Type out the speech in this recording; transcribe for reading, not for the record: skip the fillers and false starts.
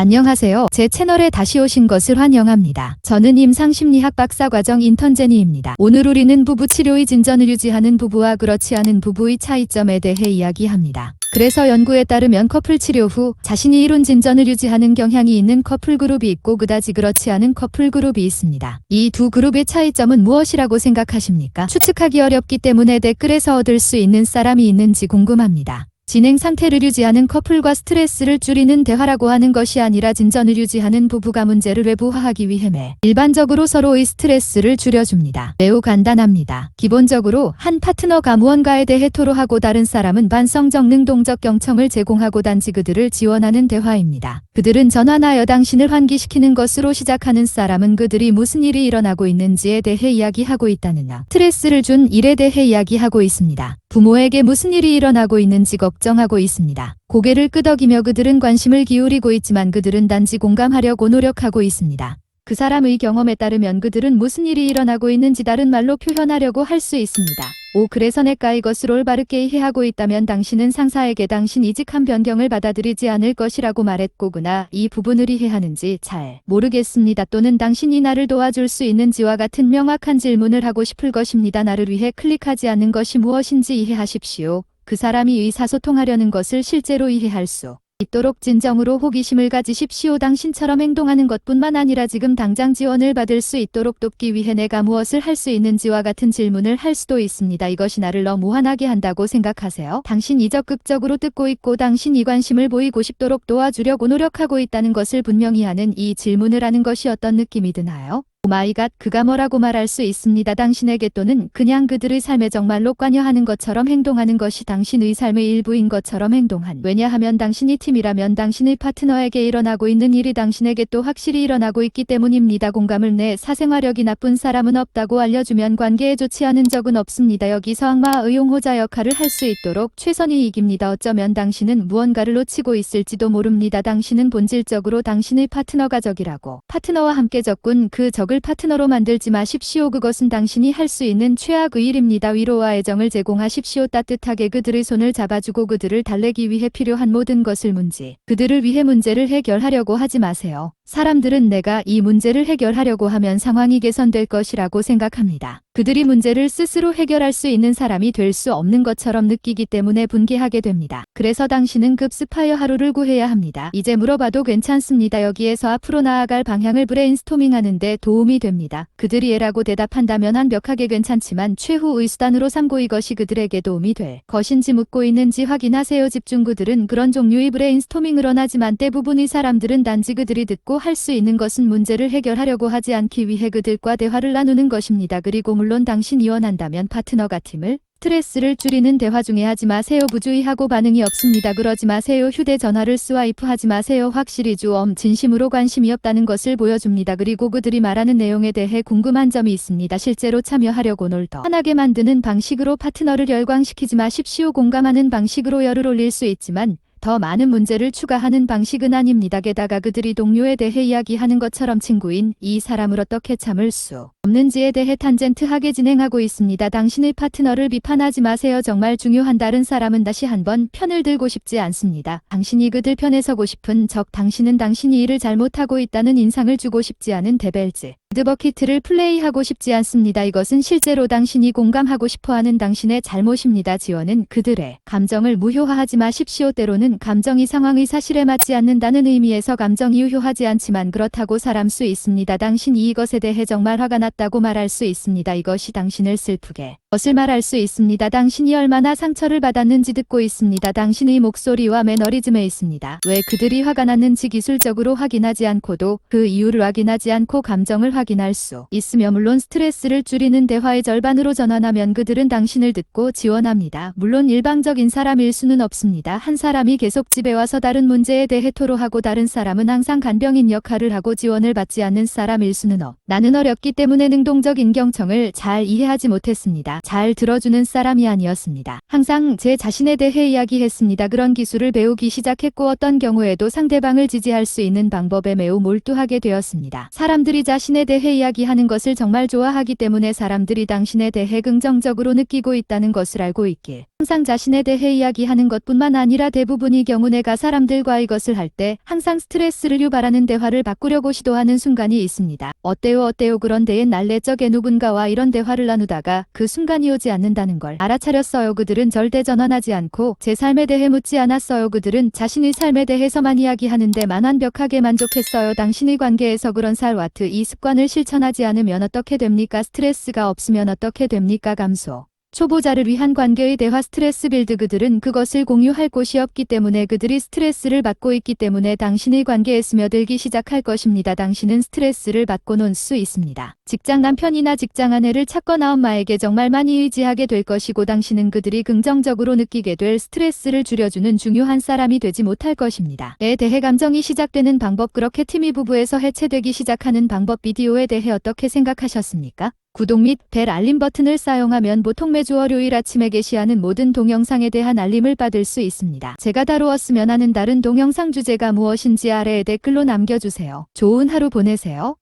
안녕하세요. 제 채널에 다시 오신 것을 환영합니다. 저는 임상심리학 박사과정 인턴 제니입니다. 오늘 우리는 부부치료의 진전을 유지하는 부부와 그렇지 않은 부부의 차이점에 대해 이야기합니다. 그래서 연구에 따르면 커플 치료 후 자신이 이룬 진전을 유지하는 경향이 있는 커플 그룹이 있고 그다지 그렇지 않은 커플 그룹이 있습니다. 이 두 그룹의 차이점은 무엇이라고 생각하십니까? 추측하기 어렵기 때문에 댓글에서 얻을 수 있는 사람이 있는지 궁금합니다. 진행 상태를 유지하는 커플과 스트레스를 줄이는 대화라고 하는 것이 아니라 진전을 유지하는 부부가 문제를 외부화하기 위함에 일반적으로 서로의 스트레스를 줄여줍니다. 매우 간단합니다. 기본적으로 한 파트너가 무언가에 대해 토로하고 다른 사람은 반성적 능동적 경청을 제공하고 단지 그들을 지원하는 대화입니다. 그들은 전환하여 당신을 환기시키는 것으로 시작하는 사람은 그들이 무슨 일이 일어나고 있는지에 대해 이야기하고 있다는 스트레스를 준 일에 대해 이야기하고 있습니다. 부모에게 무슨 일이 일어나고 있는지 걱정하고 있습니다. 고개를 끄덕이며 그들은 관심을 기울이고 있지만 그들은 단지 공감하려고 노력하고 있습니다. 그 사람의 경험에 따르면 그들은 무슨 일이 일어나고 있는지 다른 말로 표현하려고 할 수 있습니다. 그래서 내가 이것을 올바르게 이해하고 있다면 당신은 상사에게 당신 이직한 변경을 받아들이지 않을 것이라고 말했고 그나 이 부분을 이해하는지 잘 모르겠습니다. 또는 당신이 나를 도와줄 수 있는지와 같은 명확한 질문을 하고 싶을 것입니다. 나를 위해 클릭하지 않는 것이 무엇인지 이해하십시오. 그 사람이 의사소통하려는 것을 실제로 이해할 수 있도록 진정으로 호기심을 가지십시오. 당신처럼 행동하는 것뿐만 아니라 지금 당장 지원을 받을 수 있도록 돕기 위해 내가 무엇을 할 수 있는지와 같은 질문을 할 수도 있습니다. 이것이 나를 너무 화나게 한다고 생각하세요? 당신이 적극적으로 듣고 있고 당신이 관심을 보이고 싶도록 도와주려고 노력하고 있다는 것을 분명히 하는 이 질문을 하는 것이 어떤 느낌이 드나요? 오마이갓, 그가 뭐라고 말할 수 있습니다. 당신에게 또는 그냥 그들의 삶에 정말로 관여하는 것처럼 행동하는 것이 당신의 삶의 일부인 것처럼 행동한. 왜냐하면 당신이 팀이라면 당신의 파트너에게 일어나고 있는 일이 당신에게 또 확실히 일어나고 있기 때문입니다. 공감을 내 사생활력이 나쁜 사람은 없다고 알려주면 관계에 좋지 않은 적은 없습니다. 여기서 악마의 용호자 역할을 할 수 있도록 최선이 이깁니다. 어쩌면 당신은 무언가를 놓치고 있을지도 모릅니다. 당신은 본질적으로 당신의 파트너가 적이라고. 파트너와 함께 적군 그 적을 파트너로 만들지 마십시오. 그것은 당신이 할 수 있는 최악의 일입니다. 위로와 애정을 제공하십시오. 따뜻하게 그들의 손을 잡아주고 그들을 달래기 위해 필요한 모든 것을 그들을 위해 문제를 해결하려고 하지 마세요. 사람들은 내가 이 문제를 해결하려고 하면 상황이 개선될 것이라고 생각합니다. 그들이 문제를 스스로 해결할 수 있는 사람이 될 수 없는 것처럼 느끼기 때문에 분개하게 됩니다. 그래서 당신은 급습하여 하루를 구해야 합니다. 이제 물어봐도 괜찮습니다. 여기에서 앞으로 나아갈 방향을 브레인스토밍 하는데 도움이 됩니다. 그들이 예라고 대답한다면 완벽하게 괜찮지만 최후의 수단으로 삼고 이것이 그들에게 도움이 될 것인지 묻고 있는지 확인하세요. 집중. 그들은 그런 종류의 브레인스토밍을 원하지만 대부분의 사람들은 단지 그들이 듣고 할 수 있는 것은 문제를 해결하려고 하지 않기 위해 그들과 대화를 나누는 것입니다. 그리고 물론 당신이 원한다면 파트너가 팀을 스트레스를 줄이는 대화 중에 하지 마세요. 부주의하고 반응이 없습니다. 그러지 마세요. 휴대전화를 스와이프하지 마세요. 확실히 진심으로 관심이 없다는 것을 보여줍니다. 그리고 그들이 말하는 내용에 대해 궁금한 점이 있습니다. 실제로 참여하려고 더 편하게 만드는 방식으로 파트너를 열광시키지 마십시오. 공감하는 방식으로 열을 올릴 수 있지만 더 많은 문제를 추가하는 방식은 아닙니다. 게다가 그들이 동료에 대해 이야기하는 것처럼 친구인 이 사람을 어떻게 참을 수 없는지에 대해 탄젠트하게 진행하고 있습니다. 당신의 파트너를 비판하지 마세요. 정말 중요한 다른 사람은 다시 한번 편을 들고 싶지 않습니다. 당신이 그들 편에 서고 싶은 적. 당신은 당신이 일을 잘못하고 있다는 인상을 주고 싶지 않은 데벨즈 드버키트를 플레이하고 싶지 않습니다. 이것은 실제로 당신이 공감하고 싶어하는 당신의 잘못입니다. 지원은 그들의 감정을 무효화하지 마십시오. 때로는 감정이 상황의 사실에 맞지 않는다는 의미에서 감정이 유효하지 않지만 그렇다고 살할 수 있습니다. 당신이 이것에 대해 정말 화가 났다고 말할 수 있습니다. 이것이 당신을 슬프게 것을 말할 수 있습니다. 당신이 얼마나 상처를 받았는지 듣고 있습니다. 당신의 목소리와 매너리즘에 있습니다. 왜 그들이 화가 났는지 기술적으로 확인하지 않고도 그 이유를 확인하지 않고 감정을 확인할 수 있으며 물론 스트레스를 줄이는 대화의 절반으로 전환하면 그들은 당신을 듣고 지원합니다. 물론 일방적인 사람일 수는 없습니다. 한 사람이 계속 집에 와서 다른 문제에 대해 토로하고 다른 사람은 항상 간병인 역할을 하고 지원을 받지 않는 사람일 수는 나는 어렸기 때문에 능동적인 경청을 잘 이해하지 못했습니다. 잘 들어주는 사람이 아니었습니다. 항상 제 자신에 대해 이야기했습니다. 그런 기술을 배우기 시작했고 어떤 경우에도 상대방을 지지할 수 있는 방법에 매우 몰두하게 되었습니다. 사람들이 자신에 대해 이야기하는 것을 정말 좋아하기 때문에 사람들이 당신에 대해 긍정적으로 느끼고 있다는 것을 알고 있길. 항상 자신에 대해 이야기하는 것뿐만 아니라 대부분의 경우 내가 사람들과 이것을 할 때 항상 스트레스를 유발하는 대화를 바꾸려고 시도하는 순간이 있습니다. 어때요 어때요 그런데 옛날 내적에 누군가와 이런 대화를 나누다가 그 순간이 오지 않는다는 걸 알아차렸어요. 그들은 절대 전환하지 않고 제 삶에 대해 묻지 않았어요. 그들은 자신의 삶에 대해서만 이야기하는데만 완벽하게 만족했어요. 당신의 관계에서 그런 살와트 이 습관을 실천하지 않으면 어떻게 됩니까? 스트레스가 없으면 어떻게 됩니까? 감소. 초보자를 위한 관계의 대화 스트레스 빌드. 그들은 그것을 공유할 곳이 없기 때문에 그들이 스트레스를 받고 있기 때문에 당신의 관계에 스며들기 시작할 것입니다. 당신은 스트레스를 받고 논 수 있습니다. 직장 남편이나 직장 아내를 찾거나 엄마에게 정말 많이 의지하게 될 것이고 당신은 그들이 긍정적으로 느끼게 될 스트레스를 줄여주는 중요한 사람이 되지 못할 것입니다. 에 대해 감정이 시작되는 방법. 그렇게 팀이 부부에서 해체되기 시작하는 방법. 비디오에 대해 어떻게 생각하셨습니까? 구독 및 벨 알림 버튼을 사용하면 보통 매주 월요일 아침에 게시하는 모든 동영상에 대한 알림을 받을 수 있습니다. 제가 다루었으면 하는 다른 동영상 주제가 무엇인지 아래에 댓글로 남겨주세요. 좋은 하루 보내세요.